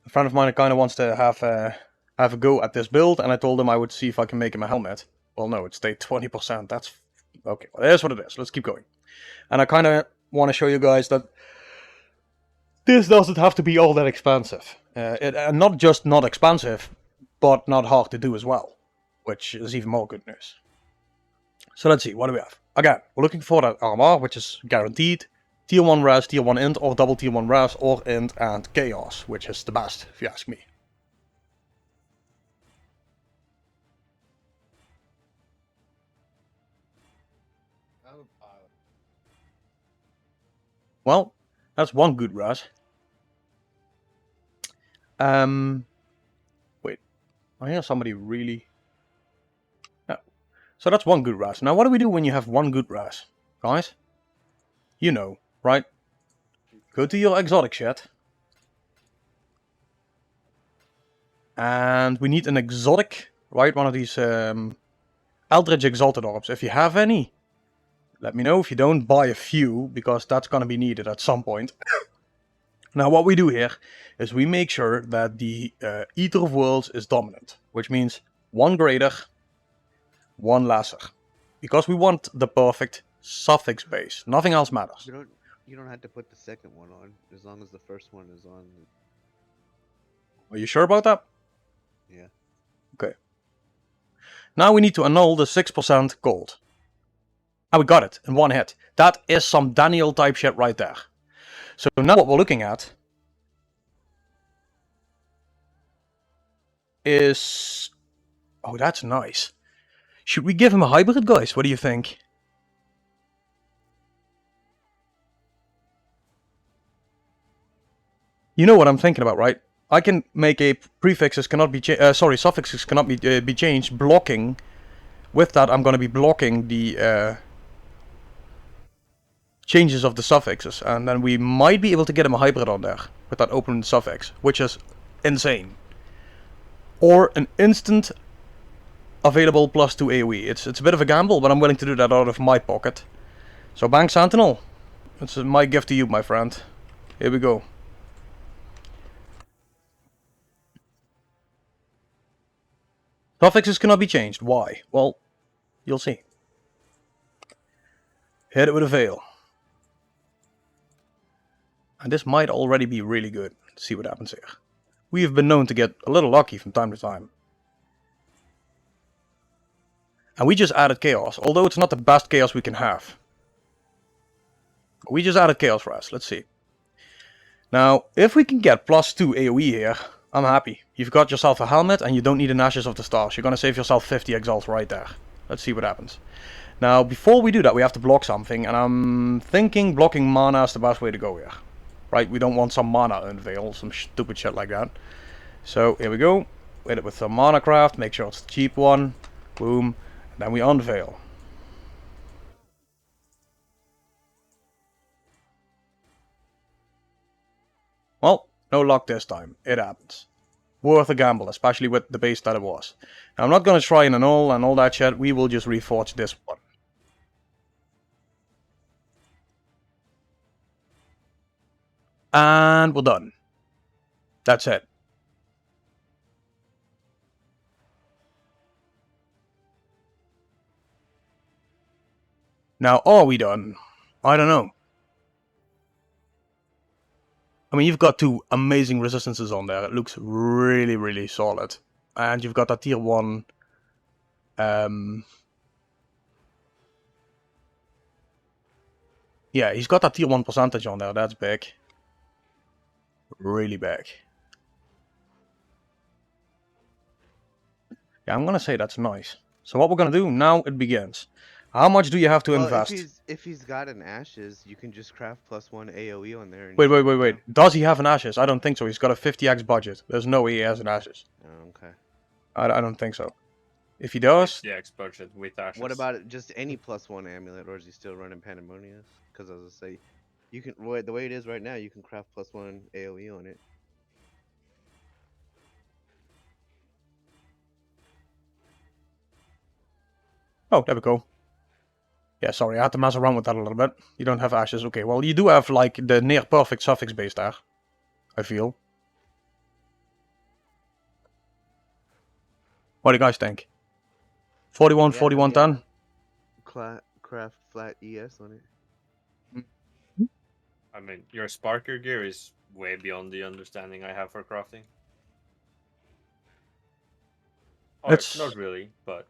A friend of mine kind of wants to have a go at this build, and I told him I would see if I can make him a helmet. Well, no, it stayed 20%. That's okay. Well, it is what it is. Let's keep going. And I kind of want to show you guys that this doesn't have to be all that expensive. Not just not expensive, but not hard to do as well, which is even more good news. So let's see, what do we have? Again, we're looking for that armor, which is guaranteed. Tier 1 res, Tier 1 int, or double Tier 1 res, or int and chaos, which is the best, if you ask me. Well, that's one good res. Wait, I hear somebody really... No. So that's one good res. Now what do we do when you have one good res? Guys? You know, right? Go to your exotic shit. And we need an exotic, right? One of these Eldritch Exalted Orbs. If you have any, let me know. If you don't, buy a few, because that's going to be needed at some point. Now what we do here is we make sure that the Eater of Worlds is dominant. Which means one greater, one lesser. Because we want the perfect suffix base. Nothing else matters. You don't have to put the second one on, as long as the first one is on. Are you sure about that? Yeah. Okay. Now we need to annul the 6% gold. And we got it in one hit. That is some Daniel type shit right there. So now what we're looking at is... Oh, that's nice. Should we give him a hybrid, guys? What do you think? You know what I'm thinking about, right? I can make a prefixes cannot be suffixes cannot be changed, blocking. With that, I'm going to be blocking the changes of the suffixes, and then we might be able to get him a hybrid on there with that open suffix, which is insane. Or an instant available +2 AoE. It's a bit of a gamble, but I'm willing to do that out of my pocket. So Bank Sentinel, it's my gift to you, my friend. Here we go. Suffixes cannot be changed. Why? Well, you'll see. Hit it with a veil. And this might already be really good. Let's see what happens here. We have been known to get a little lucky from time to time. And we just added chaos, although it's not the best chaos we can have. We just added chaos for us. Let's see. Now, if we can get +2 AoE here, I'm happy. You've got yourself a helmet and you don't need an Ashes of the Stars. You're going to save yourself 50 exalt right there. Let's see what happens. Now, before we do that, we have to block something. And I'm thinking blocking mana is the best way to go here. Right? We don't want some mana unveil, some stupid shit like that. So, here we go. Hit it with some mana craft. Make sure it's the cheap one. Boom. And then we unveil. Well, no luck this time. It happens. Worth a gamble, especially with the base that it was. Now, I'm not going to try and annul and all that shit. We will just reforge this one. And we're done. That's it. Now, are we done? I don't know. I mean, you've got two amazing resistances on there. It looks really, really solid. And you've got that tier 1... yeah, he's got that tier 1 percentage on there. That's big. Really big. Yeah, I'm gonna say that's nice. So what we're gonna do, now it begins. How much do you have to invest? If he's got an Ashes, you can just craft +1 AoE on there. And Wait. Does he have an Ashes? I don't think so. He's got a 50x budget. There's no way he has an Ashes. Oh, okay. I don't think so. If he does... Yeah, budget with Ashes. What about it, just any +1 amulet, or is he still running Pandemonious? Because as I say, you can, the way it is right now, you can craft +1 AoE on it. Oh, there we go. Yeah, sorry, I had to mess around with that a little bit. You don't have Ashes. Okay, well, you do have, like, the near perfect suffix base there. I feel. What do you guys think? 41, Yeah, 41, yeah. 10? Craft flat ES on it. I mean, your Sparker gear is way beyond the understanding I have for crafting. Or It's not really, but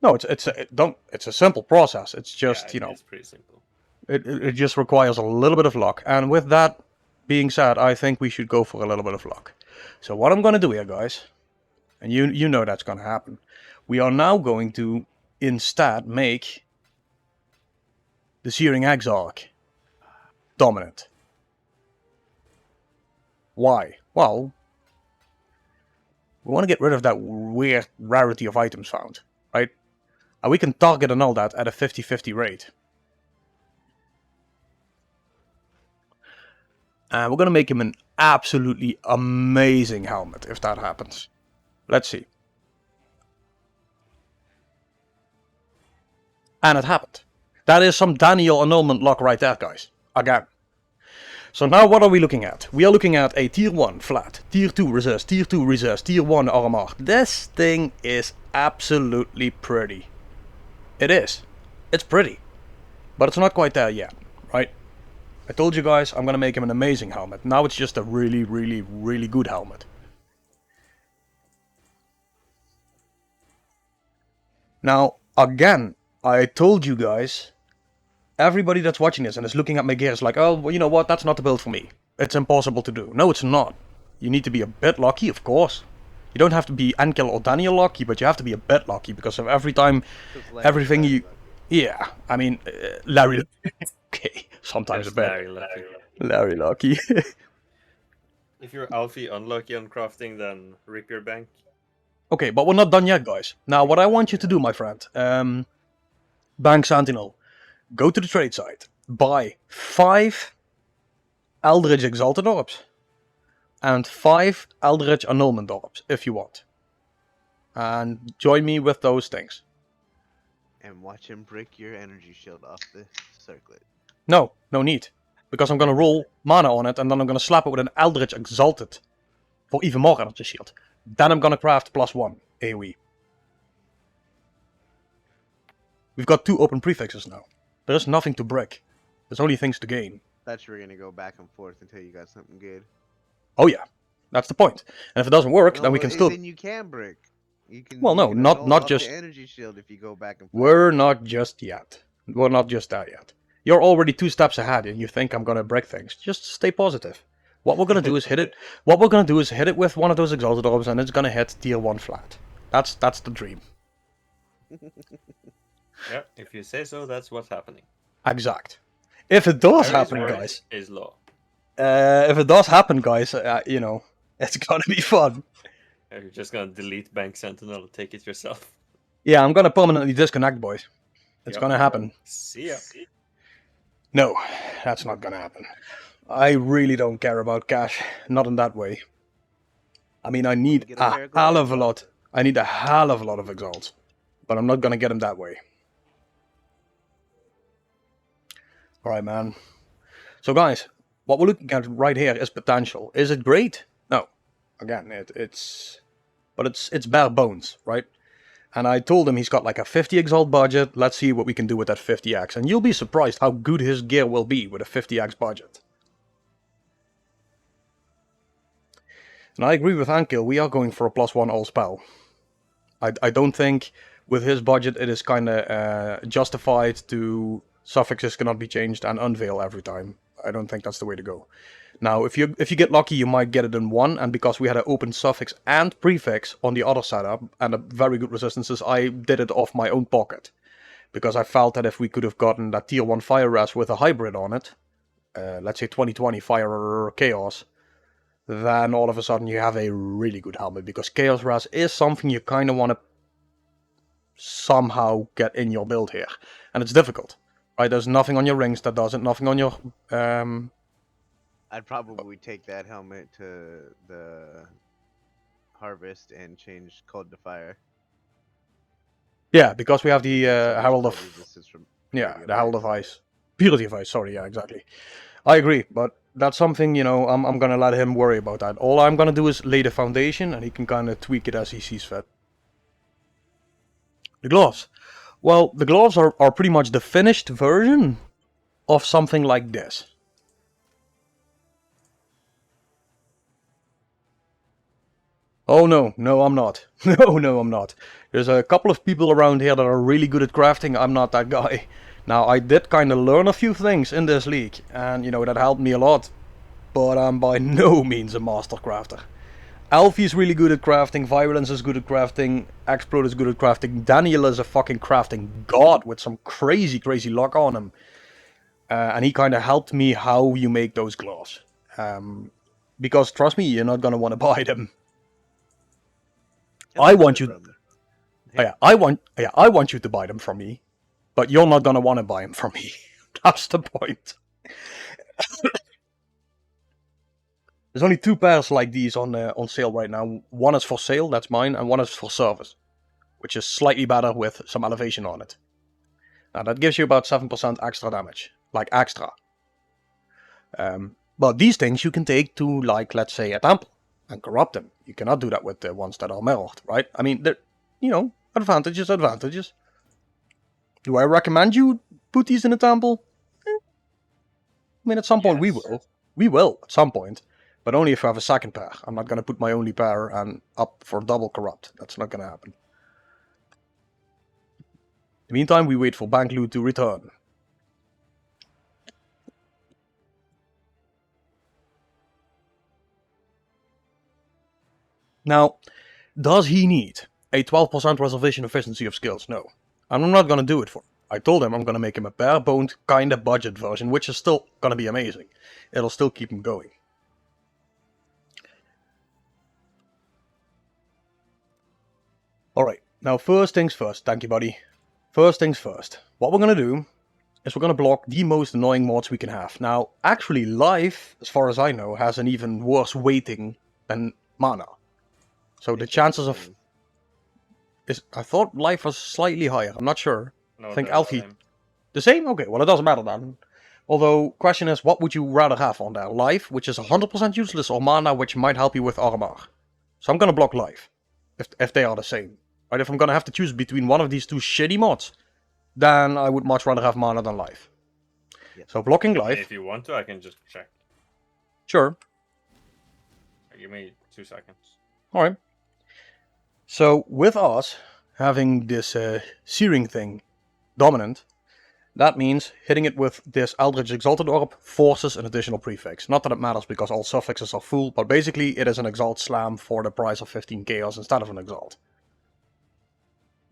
no, it's a simple process. It's just yeah, it's pretty simple. it just requires a little bit of luck. And with that being said, I think we should go for a little bit of luck. So what I'm gonna do here, guys, and you know that's gonna happen. We are now going to instead make the Searing Exarch dominant. Why? Well, we want to get rid of that weird rarity of items found, right? And we can target and all that at a 50-50 rate. And we're going to make him an absolutely amazing helmet if that happens. Let's see. And it happened. That is some Daniel annulment luck right there, guys. Again. So now what are we looking at? We are looking at a tier 1 flat, tier 2 resist, tier 2 resist, tier 1 armor. This thing is absolutely pretty. It is. It's pretty. But it's not quite there yet, right? I told you guys I'm gonna make him an amazing helmet. Now it's just a really, really, really good helmet. Now, again, I told you guys, everybody that's watching this and is looking at my gear is like, oh, well, you know what, that's not the build for me. It's impossible to do. No, it's not. You need to be a bit lucky, of course. You don't have to be Ankel or Daniel lucky, but you have to be a bit lucky, because of every time, everything you... Yeah, I mean, Larry... Okay, sometimes a bit. Larry lucky. If you're Alfie unlucky on crafting, then rip your bank. Okay, but we're not done yet, guys. Now, what I want you to do, my friend, Bank Sentinel, go to the trade site, buy 5 Eldritch Exalted Orbs, and 5 Eldritch Annulment Orbs, if you want. And join me with those things. And watch him break your energy shield off the circlet. No, no need. Because I'm gonna roll mana on it, and then I'm gonna slap it with an Eldritch Exalted for even more energy shield. Then I'm gonna craft +1 AoE. We've got 2 open prefixes now. There is nothing to break. There's only things to gain. Thought you were gonna go back and forth until you got something good. Oh yeah, that's the point. And if it doesn't work, No, then we can still... Then you can break. You can. Well, no, you can not annul just... the energy shield if you go back and forth. We're not just yet. We're not just there yet. You're already 2 steps ahead and you think I'm gonna break things. Just stay positive. What we're gonna do is hit it. What we're gonna do is hit it with one of those exalted orbs, and it's gonna hit tier 1 flat. That's the dream. Yeah, if you say so, that's what's happening. Exact. If it does Harry's happen, word guys. is law. If it does happen, guys, you know, it's gonna be fun. You're just gonna delete Bank Sentinel and take it yourself. Yeah, I'm gonna permanently disconnect, boys. It's Yep. gonna happen. See ya. No, that's not gonna happen. I really don't care about cash. Not in that way. I mean, I need Get a a hell of a lot. I need a hell of a lot of exalts. But I'm not gonna get them that way. Alright, man. So, guys, what we're looking at right here is potential. Is it great? No. Again, it's bare bones, right? And I told him he's got like a 50 exalt budget. Let's see what we can do with that 50x. And you'll be surprised how good his gear will be with a 50x budget. And I agree with Ankel, we are going for a +1 all spell. I don't think with his budget it is kind of justified to suffixes cannot be changed and unveil every time. I don't think that's the way to go. Now, if you get lucky, you might get it in one, and because we had an open suffix and prefix on the other setup, and a very good resistances, I did it off my own pocket. Because I felt that if we could have gotten that tier 1 fire res with a hybrid on it, let's say 2020 fire chaos, then all of a sudden you have a really good helmet, because chaos res is something you kind of want to somehow get in your build here. And it's difficult, right? There's nothing on your rings that does it, nothing on your... I'd probably take that helmet to the harvest and change cold to fire. Yeah, because we have the So Herald cold of... resistance from Yeah, Purity the Herald of Ice. Purity of Ice, sorry, yeah, exactly. I agree, but that's something, you know, I'm gonna let him worry about that. All I'm gonna do is lay the foundation, and he can kind of tweak it as he sees fit. The gloves. Well, the gloves are pretty much the finished version of something like this. Oh no, no I'm not. No, I'm not. There's a couple of people around here that are really good at crafting. I'm not that guy. Now, I did kind of learn a few things in this league, and you know, that helped me a lot. But I'm by no means a master crafter. Alfie's really good at crafting, Violence is good at crafting, Explode is good at crafting, Daniel is a fucking crafting god with some crazy luck on him. And he kind of helped me how you make those gloves. Because trust me, you're not gonna want to buy them. I want you. I want you to buy them from me, but you're not gonna want to buy them from me. That's the point. There's only 2 pairs like these on sale right now. One is for sale, that's mine, and one is for service, which is slightly better with some elevation on it. Now that gives you about 7% extra damage, like extra. But these things you can take to, like, let's say a temple and corrupt them. You cannot do that with the ones that are mirrored, right? I mean, you know, advantages. Do I recommend you put these in a temple? I mean, at some point we will. We will, at some point. But only if I have a second pair. I'm not going to put my only pair and up for double corrupt. That's not going to happen. In the meantime, we wait for bank loot to return. Now, does he need a 12% reservation efficiency of skills? No. I'm not going to do it for him. I told him I'm going to make him a bare-boned kind of budget version, which is still going to be amazing. It'll still keep him going. Alright, now first things first, thank you buddy. First things first, what we're going to do is we're going to block the most annoying mods we can have. Now, actually life, as far as I know, has an even worse weighting than mana. So the chances of... I thought life was slightly higher, I'm not sure. No, I think they're Alfie... The same? Okay, well it doesn't matter then. Although, question is, what would you rather have on there? Life, which is 100% useless, or mana, which might help you with armor? So I'm going to block life, if they are the same. Right, if I'm going to have to choose between one of these 2 shitty mods, then I would much rather have mana than life. Yep. So blocking life... If you want to, I can just check. Sure. Give me 2 seconds. Alright. So, with us having this searing thing dominant, that means hitting it with this Eldritch Exalted Orb forces an additional prefix. Not that it matters because all suffixes are full, but basically it is an Exalt Slam for the price of 15 Chaos instead of an Exalt.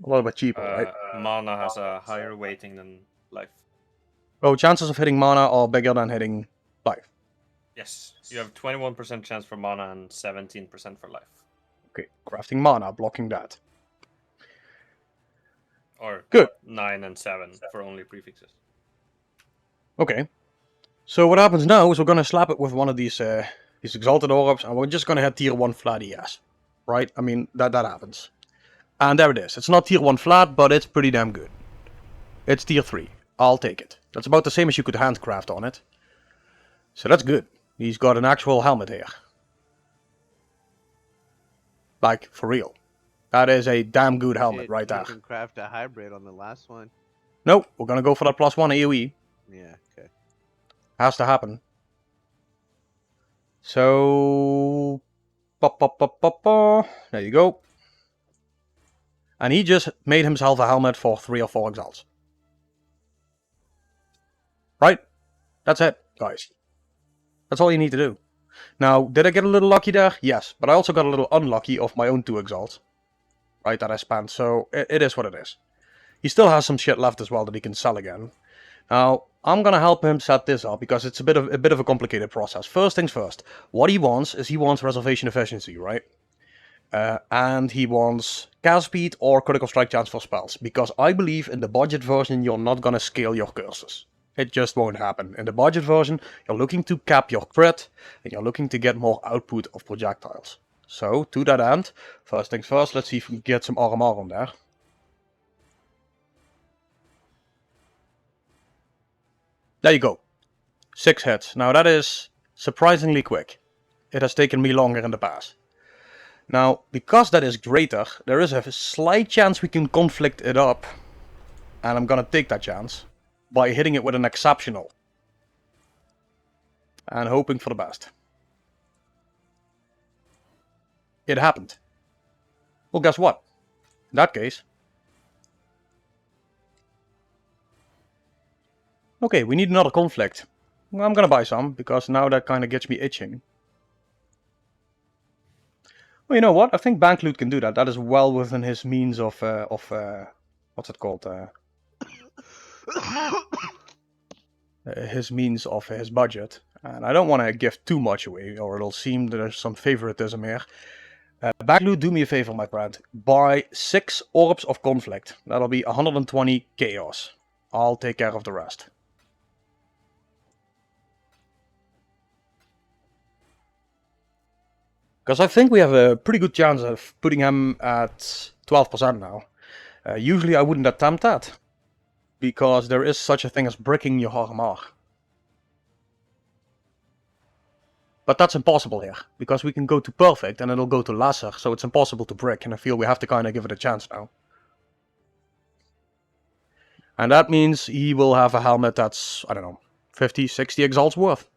A little bit cheaper, right? Mana has a higher weighting than life. Oh, chances of hitting mana are bigger than hitting life. Yes, you have 21% chance for mana and 17% for life. Okay, crafting mana, blocking that. Or good. 9 and 7 for only prefixes. Okay. So what happens now is we're going to slap it with one of these Exalted Orbs, and we're just going to hit tier 1 flat ES. Right? I mean, that happens. And there it is. It's not tier 1 flat, but it's pretty damn good. It's tier 3. I'll take it. That's about the same as you could handcraft on it. So that's good. He's got an actual helmet here. Like, for real. That is a damn good helmet right there. You can craft a hybrid on the last one. Nope, we're gonna go for that +1 AoE. Yeah, okay. Has to happen. So... There you go. And he just made himself a helmet for 3 or 4 exalts. Right? That's it, guys. That's all you need to do. Now, did I get a little lucky there? Yes, but I also got a little unlucky of my own 2 exalts. Right, that I spent, so it is what it is. He still has some shit left as well that he can sell again. Now, I'm gonna help him set this up because it's a bit of a complicated process. First things first, what he wants is he wants reservation efficiency, right? And he wants cast speed or critical strike chance for spells, because I believe in the budget version you're not gonna scale your curses. It just won't happen. In the budget version, you're looking to cap your crit, and you're looking to get more output of projectiles. So, to that end, first things first, let's see if we can get some RMR on there. There you go. 6 hits. Now that is surprisingly quick. It has taken me longer in the past. Now, because that is greater, there is a slight chance we can conflict it up. And I'm gonna take that chance by hitting it with an exceptional. And hoping for the best. It happened. Well, guess what? In that case... Okay, we need another conflict. Well, I'm gonna buy some, because now that kind of gets me itching. Well, you know what? I think Bank Loot can do that. That is well within his means of what's it called? His means of his budget. And I don't want to give too much away, or it'll seem that there's some favoritism here. Bank Loot, do me a favor, my friend. Buy 6 Orbs of Conflict. That'll be 120 Chaos. I'll take care of the rest. Because I think we have a pretty good chance of putting him at 12% now. Usually I wouldn't attempt that. Because there is such a thing as bricking your armor. But that's impossible here. Because we can go to perfect and it'll go to lesser. So it's impossible to brick. And I feel we have to kind of give it a chance now. And that means he will have a helmet that's, I don't know, 50, 60 exalts worth.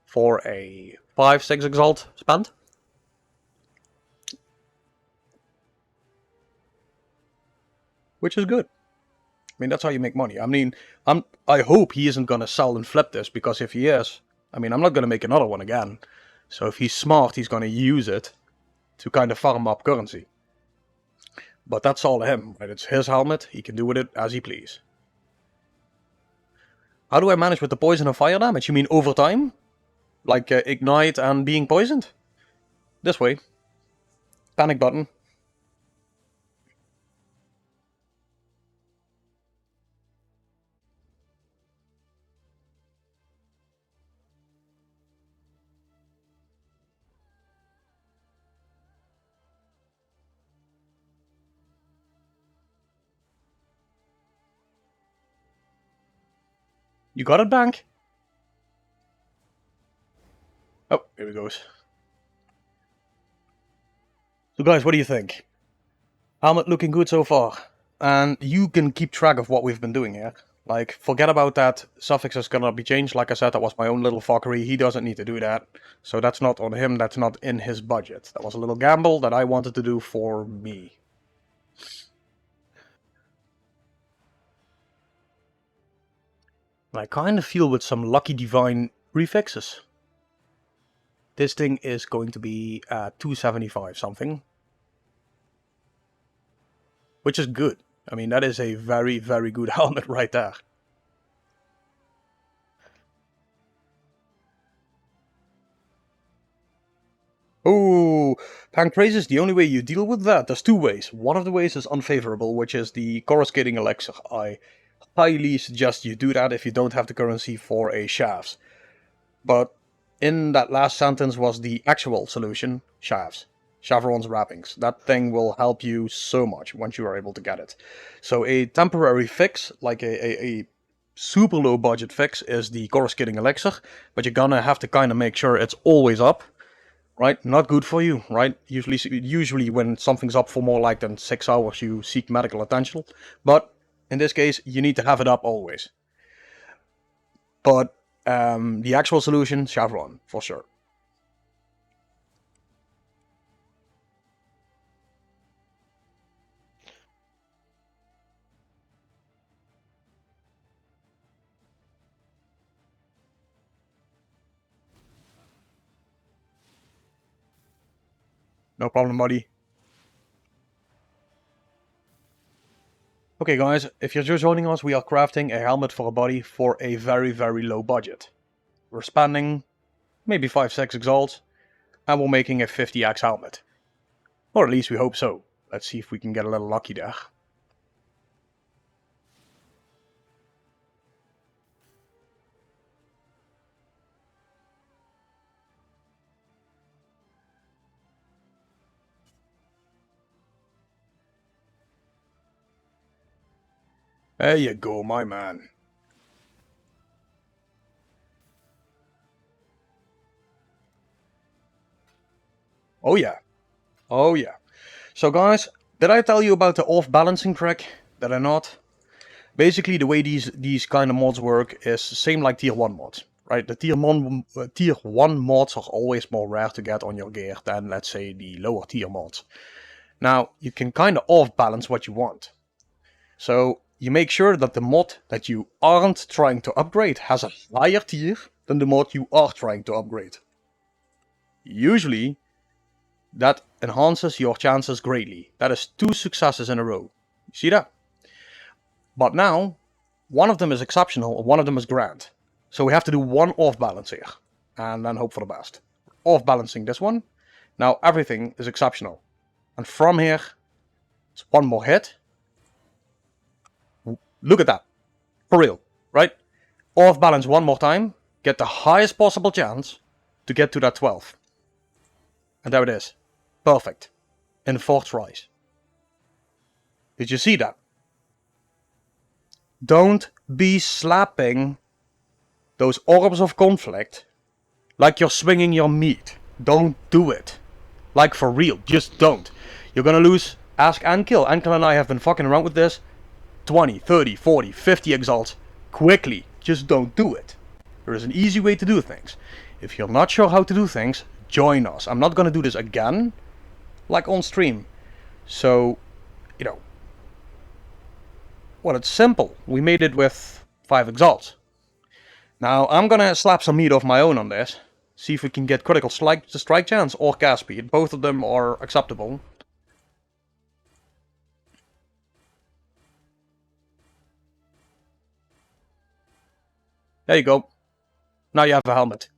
For a 5, 6 exalt spend. Which is good. I mean, that's how you make money. I mean, I hope he isn't going to sell and flip this, because if he is, I mean, I'm not going to make another one again. So if he's smart, he's going to use it to kind of farm up currency. But that's all him, right? It's his helmet. He can do with it as he please. How do I manage with the poison and fire damage? You mean over time? Like ignite and being poisoned? This way. Panic button. You got it, Bank? Oh, here it goes. So guys, what do you think? Helmet looking good so far. And you can keep track of what we've been doing here. Like, forget about that. Suffix is gonna be changed. Like I said, that was my own little fuckery. He doesn't need to do that. So that's not on him. That's not in his budget. That was a little gamble that I wanted to do for me. I kind of feel with some lucky divine prefixes. This thing is going to be 275 something. Which is good. I mean, that is a very, very good helmet right there. Oh, Pancrase is the only way you deal with that. There's 2 ways. One of the ways is unfavorable, which is the coruscating elixir. I highly suggest you do that if you don't have the currency for a shafts. But in that last sentence was the actual solution, shafts. Chevron's wrappings. That thing will help you so much once you are able to get it. So a temporary fix, like a super low budget fix, is the coruscating elixir. But you're gonna have to kind of make sure it's always up. Right? Not good for you, right? Usually when something's up for more like than 6 hours, you seek medical attention. But in this case, you need to have it up always. But the actual solution, Chevron, for sure. No problem, buddy. Okay guys, if you're just joining us, we are crafting a helmet for a body for a very, very low budget. We're spending maybe 5-6 exalts, and we're making a 50x helmet. Or at least we hope so. Let's see if we can get a little lucky there. There you go, my man. Oh yeah. Oh yeah. So guys, did I tell you about the off-balancing trick? Did I not? Basically, the way these kind of mods work is the same like tier 1 mods, right? The tier 1 mods are always more rare to get on your gear than, let's say, the lower tier mods. Now, you can kind of off-balance what you want. So, you make sure that the mod that you aren't trying to upgrade has a higher tier than the mod you are trying to upgrade. Usually, that enhances your chances greatly. That is 2 successes in a row. You see that? But now, one of them is exceptional and one of them is grand. So we have to do one off balance here. And then hope for the best. Off balancing this one. Now everything is exceptional. And from here, it's one more hit. Look at that. For real, right? Off balance one more time. Get the highest possible chance to get to that 12. And there it is. Perfect. In 4 tries. Did you see that? Don't be slapping those orbs of conflict like you're swinging your meat. Don't do it. Like for real, just don't. You're gonna lose Ask and Kill. Ankel and I have been fucking around with this. 20, 30, 40, 50 exalts. Quickly. Just don't do it. There is an easy way to do things. If you're not sure how to do things, join us. I'm not gonna do this again, like on stream. So, you know, well, it's simple. We made it with 5 exalts. Now, I'm gonna slap some meat of my own on this. See if we can get critical strike chance or cast speed. Both of them are acceptable. There you go. Now you have a helmet.